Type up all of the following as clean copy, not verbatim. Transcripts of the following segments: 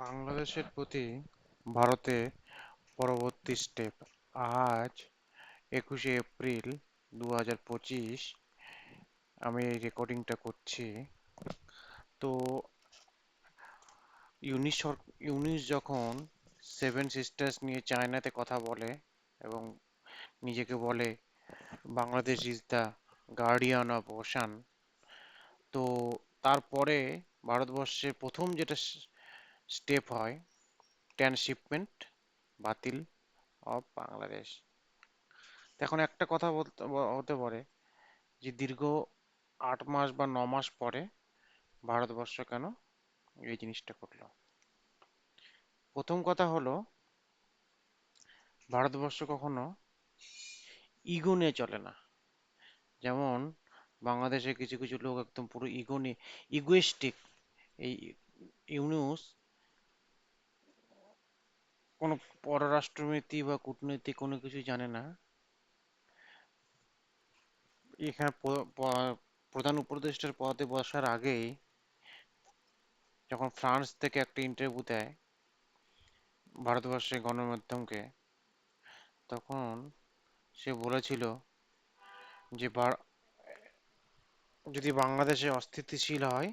বাংলাদেশের প্রতি ভারতে পরবর্তী স্টেপ। আজ 21শে এপ্রিল 2025 আমি এই রেকর্ডিংটা করছি। তো ইউনিস যখন সেভেন সিস্টার্স নিয়ে চায়নাতে কথা বলে এবং নিজেকে বলে Bangladesh is the guardian of ocean, তো তারপরে ভারতবর্ষের প্রথম যেটা স্টেপ হয়, ট্রান্সশিপমেন্ট বাতিল অফ বাংলাদেশ। এখন একটা কথা বলতে হতে পারে যে দীর্ঘ 8 মাস বা 9 মাস পরে ভারতবর্ষ কেন এই জিনিসটা করলো। প্রথম কথা হলো, ভারতবর্ষ কখনো ইগো নিয়ে চলে না। যেমন বাংলাদেশে কিছু কিছু লোক একদম পুরো ইগো নিয়ে ইগোয়েস্টিক। এই ইউনুস কোনো পররাষ্ট্রনীতি বা কূটনীতি কোনো কিছু জানে না। এখানে প্রধান উপদেষ্টার পদে বসার আগেই যখন ফ্রান্স থেকে একটা ইন্টারভিউ দেয় ভারতবর্ষের গণমাধ্যমকে, তখন সে বলেছিল যে যদি বাংলাদেশে অস্থিতিশীল হয়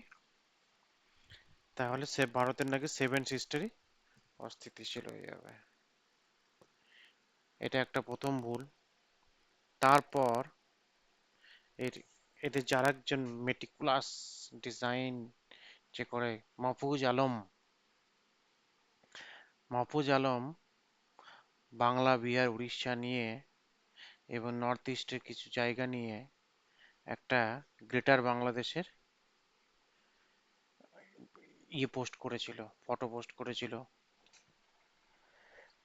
তাহলে সে ভারতের নাকি সেভেন সিস্টারই অস্থিতিশীল হয়ে যাবে। এটা একটা প্রথম ভুল। তারপর এর এদের যার একজন মেটিকুলাস ডিজাইন যে করে, মাহফুজ আলম বাংলা, বিহার, উড়িষ্যা নিয়ে এবং নর্থ ইস্টের কিছু জায়গা নিয়ে একটা গ্রেটার বাংলাদেশের পোস্ট করেছিল, ফটো পোস্ট করেছিল।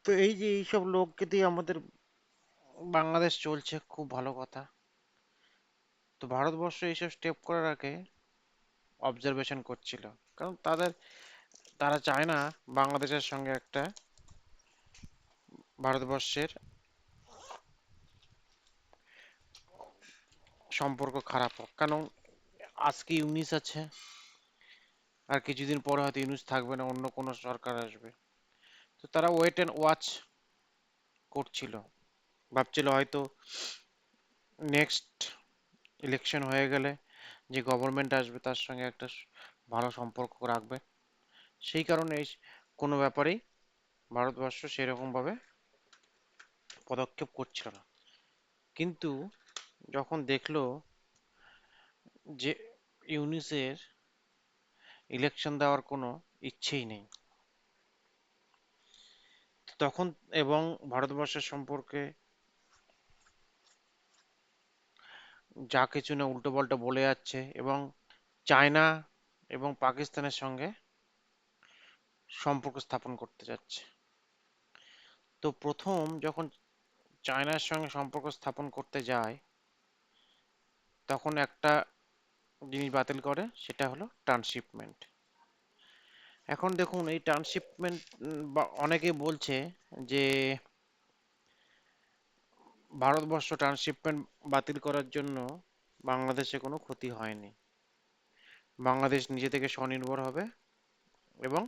তো এই যে এইসব লোককে দিয়ে আমাদের বাংলাদেশ চলছে, খুব ভালো কথা। তো ভারতবর্ষ এইসব স্টেপ করার আগে অবজারভেশন করছিল, কারণ তারা চায় না বাংলাদেশের সঙ্গে একটা ভারতবর্ষের সম্পর্ক খারাপ হোক। কারণ আজকে ইউনিস আছে, আর কিছুদিন পরে হয়তো ইউনিস থাকবে না, অন্য কোনো সরকার আসবে। তো তারা ওয়েট অ্যান্ড ওয়াচ করছিল, ভাবছিল হয়তো নেক্সট ইলেকশন হয়ে গেলে যে গভর্নমেন্ট আসবে তার সঙ্গে একটা ভালো সম্পর্ক রাখবে। সেই কারণে কোনো ব্যাপারেই ভারতবর্ষ সেরকম ভাবে পদক্ষেপ করছিল না। কিন্তু যখন দেখলো যে ইউনিসের ইলেকশন দেওয়ার কোনো ইচ্ছেই নেই, তখন এবং ভারতবর্ষের সম্পর্কে যা কিছু না উল্টোপাল্টা বলে যাচ্ছে, এবং চায়না এবং পাকিস্তানের সঙ্গে সম্পর্ক স্থাপন করতে যাচ্ছে। তো প্রথম যখন চায়নার সঙ্গে সম্পর্ক স্থাপন করতে যায়, তখন একটা জিনিস বাতিল করে, সেটা হলো ট্রান্সশিপমেন্ট। এখন দেখুন, এই ট্রান্সশিপমেন্ট বা অনেকে বলছে যে ভারতবর্ষ ট্রান্সশিপমেন্ট বাতিল করার জন্য বাংলাদেশে কোনো ক্ষতি হয়নি, বাংলাদেশ নিজে থেকে স্বনির্ভর হবে এবং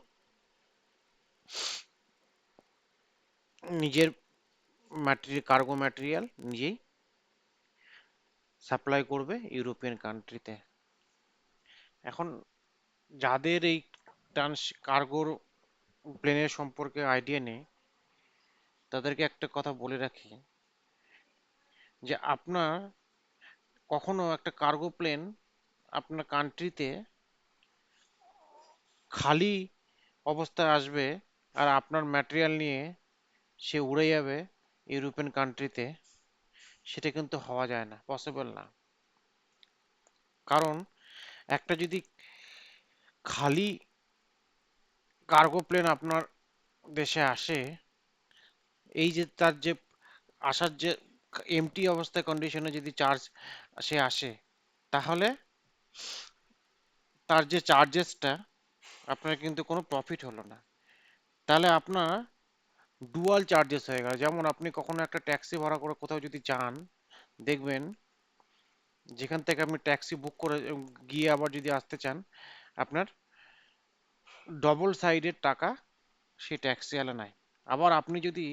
নিজের কার্গো ম্যাটেরিয়াল নিজেই সাপ্লাই করবে ইউরোপিয়ান কান্ট্রিতে। এখন যাদের এই কার্গোর প্লেনের সম্পর্কে আইডিয়া নেই, তাদেরকে একটা কথা বলে রাখি, যে আপনার কখনো একটা কার্গো প্লেন আপনার কান্ট্রিতে খালি অবস্থায় আসবে আর আপনার ম্যাটেরিয়াল নিয়ে সে উড়ে যাবে ইউরোপিয়ান কান্ট্রিতে, সেটা কিন্তু হওয়া যায় না, পসিবল না। কারণ একটা যদি খালি কার্গো প্লেন আপনার দেশে আসে, এই যে তার যে আসার যে এমটি অবস্থায় কন্ডিশনে যদি চার্জ সে আসে, তাহলে তার যে চার্জেসটা আপনার কিন্তু কোনো প্রফিট হলো না। তাহলে আপনার ডুয়াল চার্জেস হয়ে গেল। যেমন আপনি কখনো একটা ট্যাক্সি ভাড়া করে কোথাও যদি যান, দেখবেন যেখান থেকে আপনি ট্যাক্সি বুক করে গিয়ে আবার যদি আসতে চান, আপনার ডবল সাইডের টাকা সে ট্যাক্সিওয়ালা নেয়। আবার আপনি যদি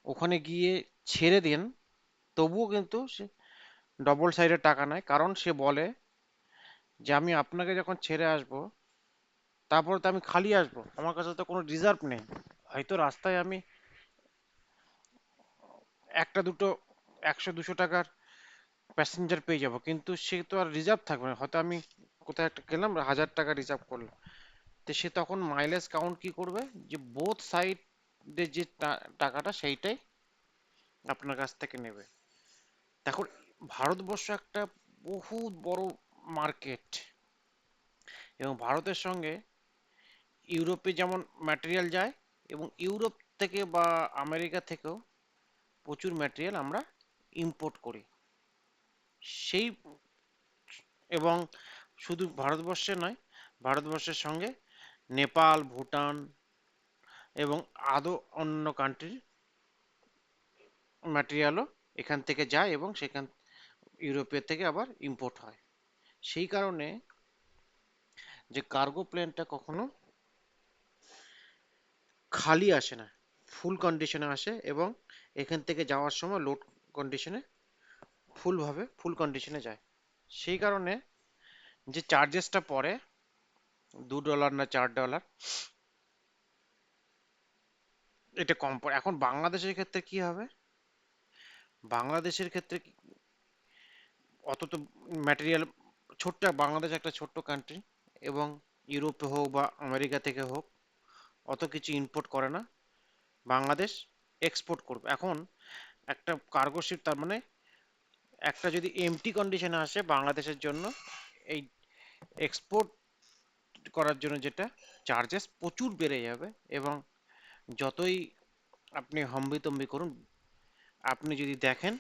ওখানে গিয়ে ছেড়ে দেন, তবুও কিন্তু সে ডবল সাইডের টাকা নেয়, কারণ সে বলে যে আমি আপনাকে যখন ছেড়ে আসবো, তারপরে তো আমি খালি আসবো, আমার কাছে তো কোনো রিজার্ভ নেই। হয়তো রাস্তায় আমি একটা দুটো 100-200 টাকার প্যাসেঞ্জার পেয়ে যাব, কিন্তু সে তো আর রিজার্ভ থাকবে না। হয়তো আমি কোথাও একটা গেলাম, 1000 টাকা রিজার্ভ করলাম, তো সে তখন মাইলেজ কাউন্ট কি করবে, যে বোথ সাইডে যে টাকাটা সেইটাই আপনার কাছ থেকে নেবে। দেখুন, ভারতবর্ষ একটা বহুত বড় মার্কেট, এবং ভারতের সঙ্গে ইউরোপে যেমন ম্যাটেরিয়াল যায়, এবং ইউরোপ থেকে বা আমেরিকা থেকেও প্রচুর ম্যাটেরিয়াল আমরা ইম্পোর্ট করি। সেই, এবং শুধু ভারতবর্ষে নয়, ভারতবর্ষের সঙ্গে নেপাল, ভুটান এবং আরও অন্য কান্ট্রির ম্যাটেরিয়ালও এখান থেকে যায়, এবং সেখান ইউরোপের থেকে আবার ইম্পোর্ট হয়। সেই কারণে যে কার্গো প্লেনটা কখনো খালি আসে না, ফুল কন্ডিশনে আসে, এবং এখান থেকে যাওয়ার সময় লোড কন্ডিশনে ফুল কন্ডিশনে যায়। সেই কারণে যে চার্জেসটা পড়ে, $2 না $4, এটা কম পড়ে। এখন বাংলাদেশের ক্ষেত্রে কি হবে, বাংলাদেশের ক্ষেত্রে অত তো ম্যাটেরিয়াল, ছোট্ট বাংলাদেশ একটা ছোট্ট কান্ট্রি, এবং ইউরোপে হোক বা আমেরিকা থেকে হোক অত কিছু ইম্পোর্ট করে না, বাংলাদেশ এক্সপোর্ট করবে। এখন একটা কার্গো শিপ, তার মানে একটা যদি এমটি কন্ডিশনে আসে বাংলাদেশের জন্য, এই এক্সপোর্ট করার জন্য যেটা চার্জেস প্রচুর বেড়ে যাবে, এবং যতই আপনি হম্বিতম্বি করুন, আপনি যদি দেখেন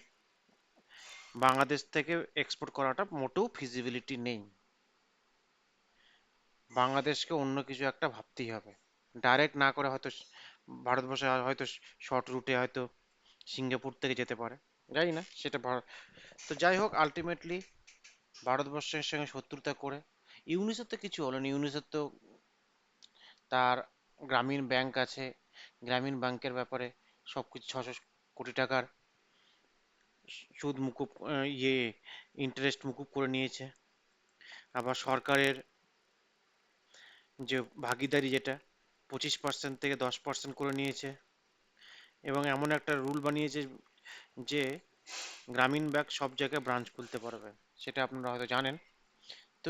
বাংলাদেশ থেকে এক্সপোর্ট করাটা মোটেও ফিজিবিলিটি নেই। বাংলাদেশকে অন্য কিছু একটা ভাবতেই হবে, ডাইরেক্ট না করে হয়তো ভারতবর্ষে হয়তো শর্ট রুটে হয়তো সিঙ্গাপুর থেকে যেতে পারে, জানি না সেটা তো যাই হোক, আলটিমেটলি ভারতবর্ষের সঙ্গে শত্রুতা করে ইউনিসেফ তো কিছু হলো না। ইউনিসেফ তো তার গ্রামীণ ব্যাংক আছে, গ্রামীণ ব্যাংকের ব্যাপারে সবকিছু 600 কোটি টাকার সুদ মুকুব, ইন্টারেস্ট মুকুব করে নিয়েছে। আবার সরকারের যে ভাগিদারি, যেটা 25% থেকে 10% করে নিয়েছে, এবং এমন একটা রুল বানিয়েছে যে গ্রামীণ ব্যাংক সব জায়গায় ব্রাঞ্চ খুলতে পারবে, সেটা আপনারা হয়তো জানেন। তো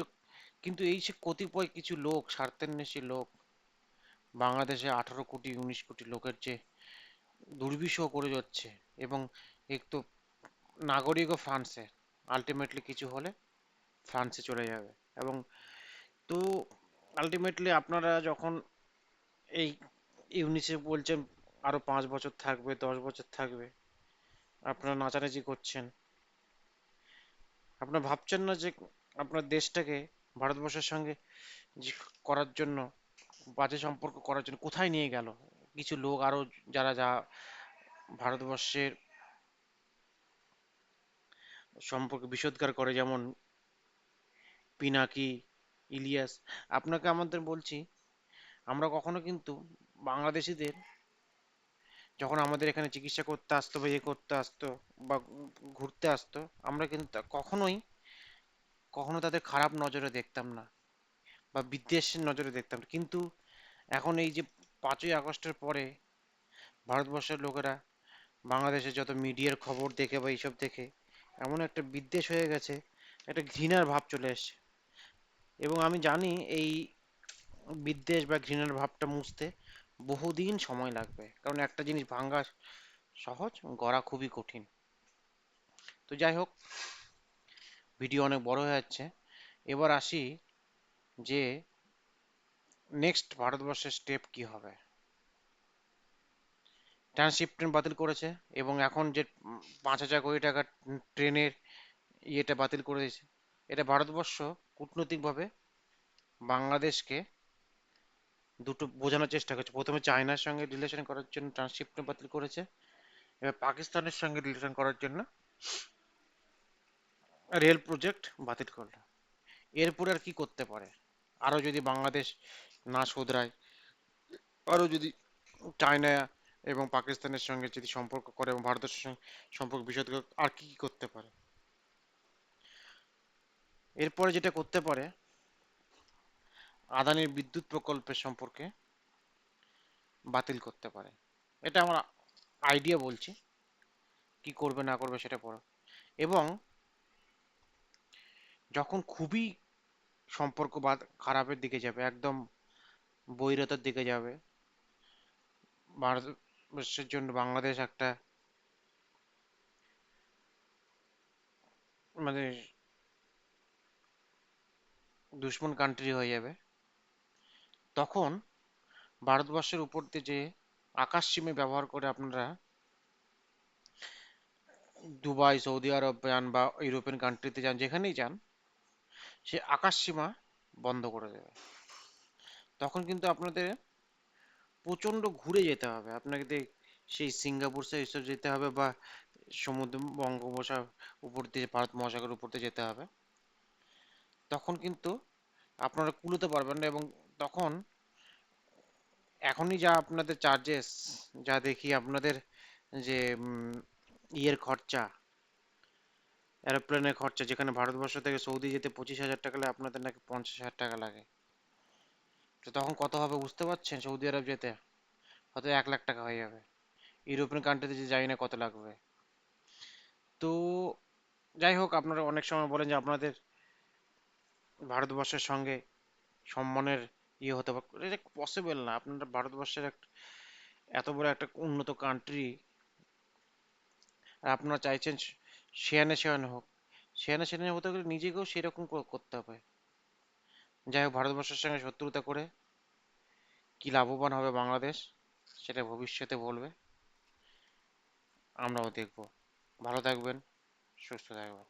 কিন্তু এই যে কতিপয় কিছু লোক, স্বার্থান্বেষী লোক, বাংলাদেশে 18 কোটি 19 কোটি লোকের যে দুর্বিষহ করে যাচ্ছে, এবং একটু নাগরিকও ফ্রান্সে, আলটিমেটলি কিছু হলে ফ্রান্সে চলে যাবে। এবং তো আলটিমেটলি আপনারা যখন এই ইউনিসেফ বলছেন আরো 5 বছর থাকবে, 10 বছর থাকবে, আপনারা নাচানাচি করছেন, আপনারা ভাবছেন না যে আপনার দেশটাকে ভারতবর্ষের সঙ্গে যে করার জন্য, বাজে সম্পর্ক করার জন্য কোথায় নিয়ে গেল কিছু লোক আরো, যারা ভারতবর্ষের সম্পর্কে বিষোদ্গার করে, যেমন পিনাকি, ইলিয়াস। আপনাকে আমাদের বলছি, আমরা কখনো কিন্তু বাংলাদেশিদের যখন আমাদের এখানে চিকিৎসা করতে আসতো বা ইয়ে করতে আসতো বা ঘুরতে আসতো, আমরা কিন্তু কখনো তাদের খারাপ নজরে দেখতাম না, বা বিদ্বেষের নজরে দেখতাম না। কিন্তু এখন এই যে 5ই আগস্টের পরে ভারতবর্ষের লোকেরা বাংলাদেশের যত মিডিয়ার খবর দেখে বা এইসব দেখে এমন একটা বিদ্বেষ হয়ে গেছে, একটা ঘৃণার ভাব চলে এসছে। এবং আমি জানি এই বিদ্বেষ বা ঘৃণার ভাবটা মুছতে বহুদিন সময় লাগবে, কারণ একটা জিনিস ভাঙা সহজ, গড়া খুবই কঠিন। তো যাই হোক, ভিডিও অনেক বড় হয়ে যাচ্ছে। এবার আসি যে নেক্সট ভারতবর্ষের স্টেপ কি হবে। ট্রান্সশিপমেন্ট বাতিল করেছে, এবং এখন যে 5,000 কোটি টাকা ট্রেনের ইয়েটা বাতিল করে দিয়েছে, এটা ভারতবর্ষ কূটনৈতিকভাবে বাংলাদেশকে দুটো বোঝানোর চেষ্টা করছে। প্রথমে চায়নার সঙ্গে রিলেশন করার জন্য ট্রান্সশিপমেন্ট বাতিল করেছে, এবার পাকিস্তানের সঙ্গে রিলেশন করার জন্য রেল প্রজেক্ট বাতিল করলো। এরপরে আর কি করতে পারে, আরো যদি বাংলাদেশ না শোধরায়, আরো যদি চায়না এবং পাকিস্তানের সঙ্গে যদি সম্পর্ক করে এবং ভারতের সঙ্গে সম্পর্ক বিষয় থেকে আর কি কি করতে পারে। এরপরে যেটা করতে পারে, আদানির বিদ্যুৎ প্রকল্পের সম্পর্কে বাতিল করতে পারে। এটা আমার আইডিয়া বলছি, কি করবে না করবে সেটা পরে। এবং যখন খুবই সম্পর্ক বা খারাপের দিকে যাবে, একদম বৈরতার দিকে যাবে, ভারতবর্ষের জন্য বাংলাদেশ একটা মানে দুশ্মন কান্ট্রি হয়ে যাবে, তখন ভারতবর্ষের উপর দিয়ে যে আকাশ সীমা ব্যবহার করে আপনারা দুবাই, সৌদি আরব যান বা ইউরোপিয়ান কান্ট্রিতে যান, যেখানেই যান, সে আকাশ সীমা বন্ধ করে দেবে। তখন কিন্তু আপনাদের প্রচণ্ড ঘুরে যেতে হবে, আপনাকে সেই সিঙ্গাপুর এইসব যেতে হবে বা সমুদ্র বঙ্গোপসাগর উপর দিয়ে, ভারত মহাসাগরের উপর দিয়ে যেতে হবে। তখন কিন্তু আপনারা কুলোতে পারবেন না, এবং তখন এখনই যা আপনাদের চার্জেস, যা দেখি আপনাদের যে ইয়ের খরচা, এরোপ্লেনের খরচা, যেখানে ভারতবর্ষ থেকে সৌদি যেতে 25,000 টাকা লাগে, আপনাদের নাকি 50,000 টাকা লাগে। তো তখন কত হবে বুঝতে পারছেন? সৌদি আরব যেতে হয়তো 1 লাখ টাকা হয়ে যাবে। ইউরোপিয়ান কান্ট্রিতে যে জানি না কত লাগবে। তো যাই হোক, আপনারা অনেক সময় বলেন যে আপনাদের ভারতবর্ষের সঙ্গে সম্মানের ইয়ে হতে পারে, এটা পসিবল না। আপনারা ভারতবর্ষের এত বড় একটা উন্নত কান্ট্রি, আর আপনারা চাইছেন সেয়ানে সেয়ানে হোক। সেয়ানে সেয়ানে হতে গেলে নিজেকেও সেরকম করতে হবে। যাই হোক, ভারতবর্ষের সঙ্গে শত্রুতা করে কি লাভবান হবে বাংলাদেশ, সেটা ভবিষ্যতে বলবে, আমরাও দেখব। ভালো থাকবেন, সুস্থ থাকবেন।